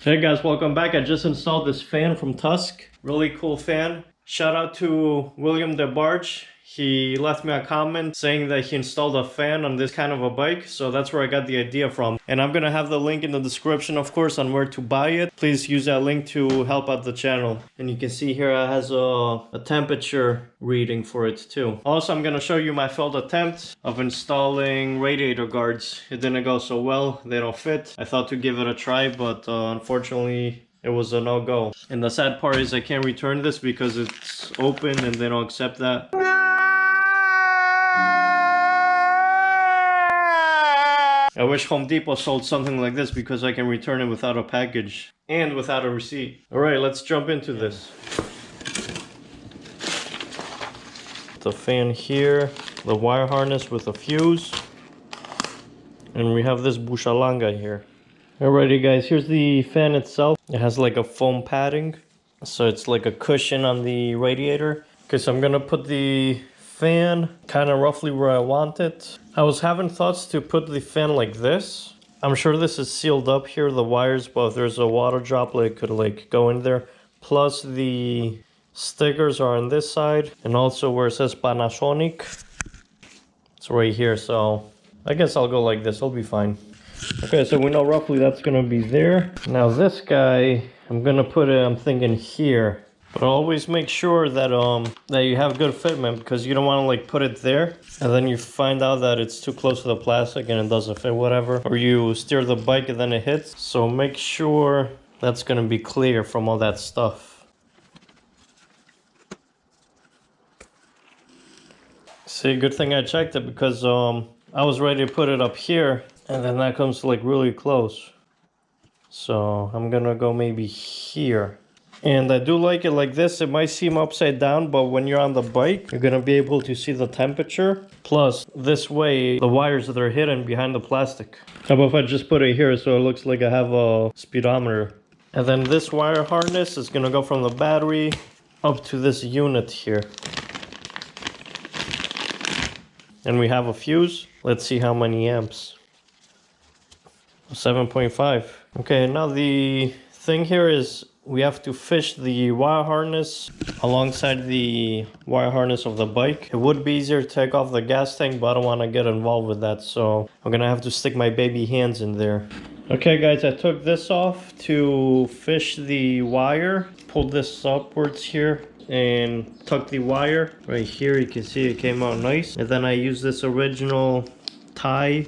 Hey guys, welcome back. I just installed this fan from TUSK. Really cool fan. Shout out to William DeBarge. He left me a comment saying that he installed a fan on this kind of a bike, so that's where I got the idea from. And I'm gonna have the link in the description, of course, on where to buy it. Please use that link to help out the channel. And you can see here it has a temperature reading for it too. Also, I'm gonna show you my failed attempt of installing radiator guards. It didn't go so well, they don't fit. I thought to give it a try, but unfortunately, it was a no-go. And the sad part is I can't return this because it's open and they don't accept that. I wish Home Depot sold something like this because I can return it without a package and without a receipt. Alright, let's jump into this. The fan here, the wire harness with a fuse, and we have this bushalanga here. Alrighty guys, here's the fan itself. It has like a foam padding, so it's like a cushion on the radiator. Okay, so I'm gonna put the fan kind of roughly where I want it. I was having thoughts to put the fan like this. I'm sure this is sealed up here, the wires, but if there's a water droplet, it could like go in there. Plus the stickers are on this side, and also where it says Panasonic, it's right here, so I guess I'll go like this, it'll be fine. Okay, so we know roughly that's gonna be there. Now this guy, I'm gonna put it, I'm thinking here. But always make sure that that you have good fitment, because you don't want to like put it there and then you find out that it's too close to the plastic and it doesn't fit, whatever. Or you steer the bike and then it hits. So make sure that's gonna be clear from all that stuff. See, good thing I checked it, because I was ready to put it up here and then that comes like really close. So I'm gonna go maybe here. And I do like it like this. It might seem upside down, but when you're on the bike, you're gonna be able to see the temperature. Plus, this way, the wires that are hidden behind the plastic. How about if I just put it here so it looks like I have a speedometer? And then this wire harness is gonna go from the battery up to this unit here. And we have a fuse. Let's see how many amps. 7.5. Okay, now the thing here is we have to fish the wire harness alongside the wire harness of the bike. It would be easier to take off the gas tank, but I don't want to get involved with that, so I'm gonna have to stick my baby hands in there. Okay guys, I took this off to fish the wire. Pulled this upwards here and tuck the wire. Right here you can see it came out nice. And then I used this original tie,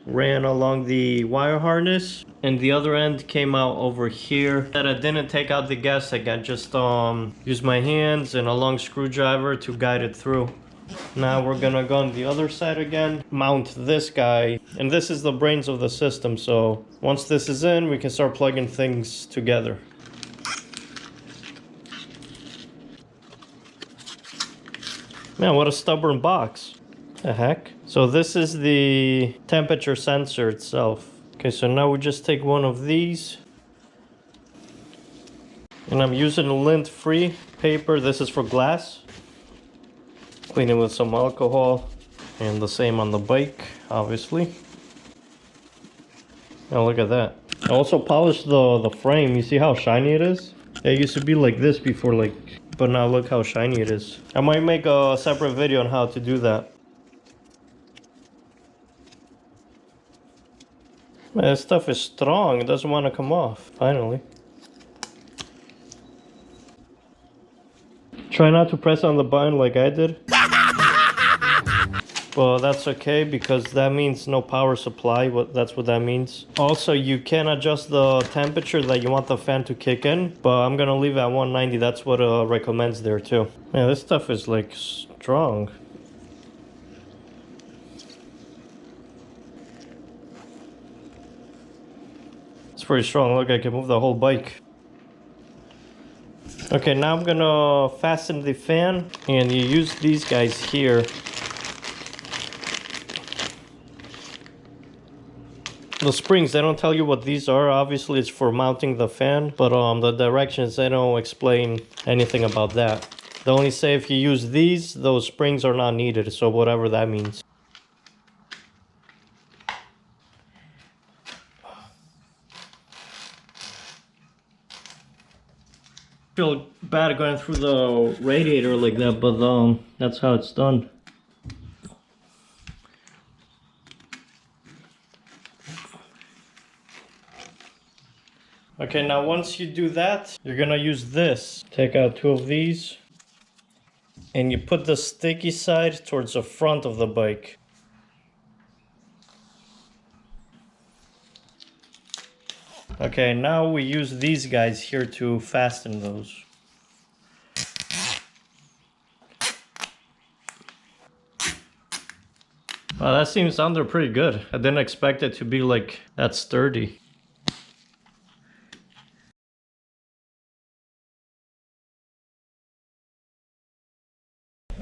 ran along the wire harness, and the other end came out over here. That I didn't take out the gas tank, I just used my hands and a long screwdriver to guide it through. Now we're gonna go on the other side again, mount this guy, and this is the brains of the system, so once this is in, we can start plugging things together. Man, what a stubborn box. The heck? So this is the temperature sensor itself. Okay, so now we just take one of these. And I'm using lint-free paper. This is for glass. Clean it with some alcohol. And the same on the bike, obviously. Oh, look at that. I also polished the frame. You see how shiny it is? It used to be like this before, but now look how shiny it is. I might make a separate video on how to do that. Man, this stuff is strong. It doesn't want to come off. Finally. Try not to press on the button like I did. Well, that's okay, because that means no power supply. That's what that means. Also, you can adjust the temperature that you want the fan to kick in, but I'm gonna leave it at 190. That's what it recommends there too. Man, this stuff is like strong. It's pretty strong. Look, I can move the whole bike. Okay, now I'm gonna fasten the fan, and you use these guys here. The springs, they don't tell you what these are. Obviously, it's for mounting the fan, but the directions, they don't explain anything about that. They only say if you use these, those springs are not needed, so whatever that means. Feel bad going through the radiator like that, but that's how it's done. Okay, now once you do that, you're gonna use this. Take out 2 of these, and you put the sticky side towards the front of the bike. Okay, now we use these guys here to fasten those. Wow, that seems under pretty good. I didn't expect it to be like that sturdy.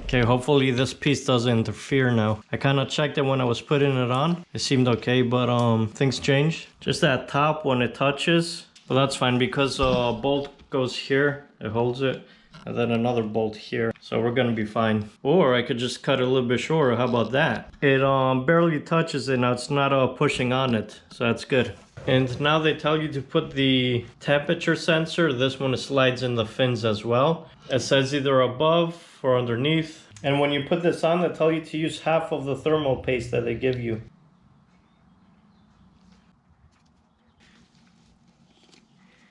Okay, hopefully this piece doesn't interfere now. I kind of checked it when I was putting it on. It seemed okay, but things change. Just that top when it touches, but that's fine because a bolt goes here, it holds it, and then another bolt here. So we're gonna be fine. Or I could just cut it a little bit shorter. How about that? It barely touches it now. It's not pushing on it, so that's good. And now they tell you to put the temperature sensor. This one slides in the fins as well. It says either above or underneath. And when you put this on, they tell you to use half of the thermal paste that they give you.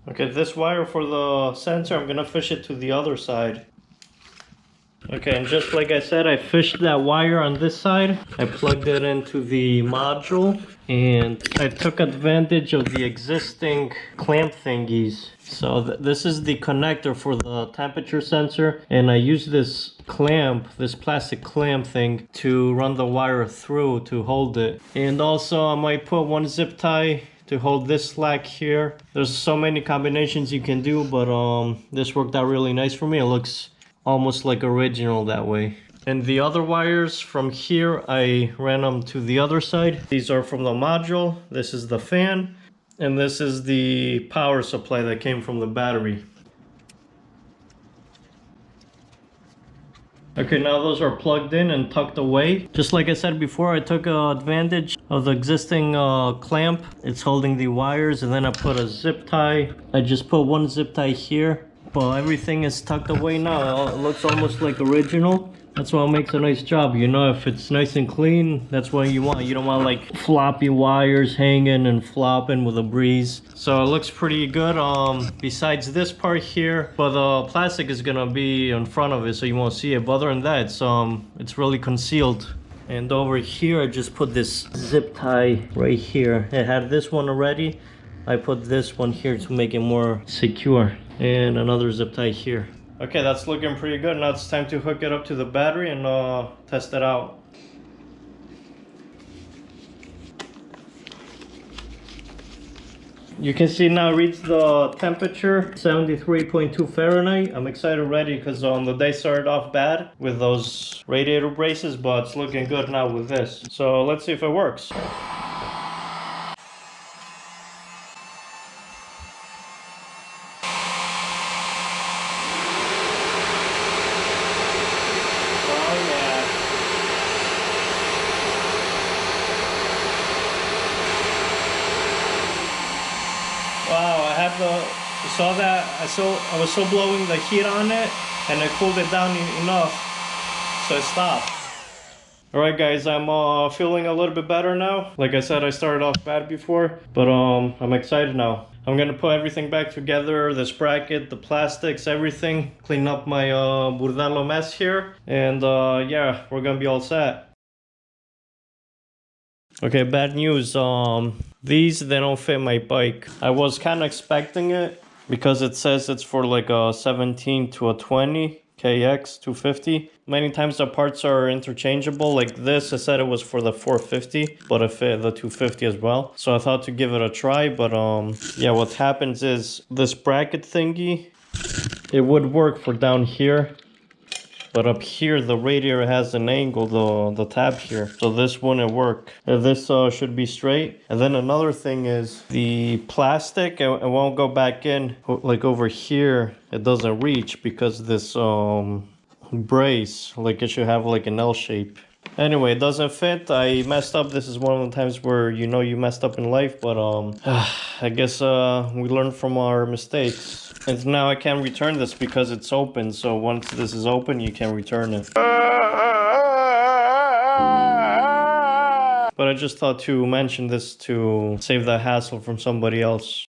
Okay, this wire for the sensor, I'm gonna fish it to the other side. Okay, and just like I said, I fished that wire on this side. I plugged it into the module, and I took advantage of the existing clamp thingies. So this is the connector for the temperature sensor, and I use this clamp, this plastic clamp thing, to run the wire through to hold it. And also I might put one zip tie to hold this slack here. There's so many combinations you can do, but this worked out really nice for me. It looks almost like original that way. And the other wires from here, I ran them to the other side. These are from the module. This is the fan, and this is the power supply that came from the battery. Okay, now those are plugged in and tucked away. Just like I said before, I took advantage of the existing clamp. It's holding the wires, and then I put a zip tie. I just put one zip tie here. Well, everything is tucked away now. It looks almost like original. That's what makes a nice job. You know, if it's nice and clean, that's what you want. You don't want like floppy wires hanging and flopping with a breeze. So it looks pretty good. Besides this part here, but the plastic is gonna be in front of it, so you won't see it. But other than that, it's really concealed. And over here, I just put this zip tie right here. It had this one already. I put this one here to make it more secure. And another zip tie here. Okay, that's looking pretty good. Now it's time to hook it up to the battery and test it out. You can see now it reads the temperature, 73.2 Fahrenheit. I'm excited already because the day started off bad with those radiator braces, but it's looking good now with this. So let's see if it works. Wow, you saw that? I was so blowing the heat on it, and I cooled it down enough, so it stopped. Alright guys, I'm feeling a little bit better now. Like I said, I started off bad before, but I'm excited now. I'm gonna put everything back together, this bracket, the plastics, everything, clean up my Burdalo mess here, and yeah, we're gonna be all set. Okay, bad news. These, they don't fit my bike. I was kind of expecting it because it says it's for like a 17 to a 20 KX250. Many times the parts are interchangeable. Like this, I said it was for the 450, but it fit the 250 as well. So I thought to give it a try, but yeah, what happens is this bracket thingy, it would work for down here. But up here, the radiator has an angle, the tab here. So this wouldn't work. This should be straight. And then another thing is the plastic, it won't go back in. Like over here, it doesn't reach because this brace, like it should have like an L shape. Anyway, it doesn't fit. I messed up. This is one of the times where you know you messed up in life. But I guess we learn from our mistakes. And now I can't return this because it's open. So once this is open, you can return it. But I just thought to mention this to save the hassle from somebody else.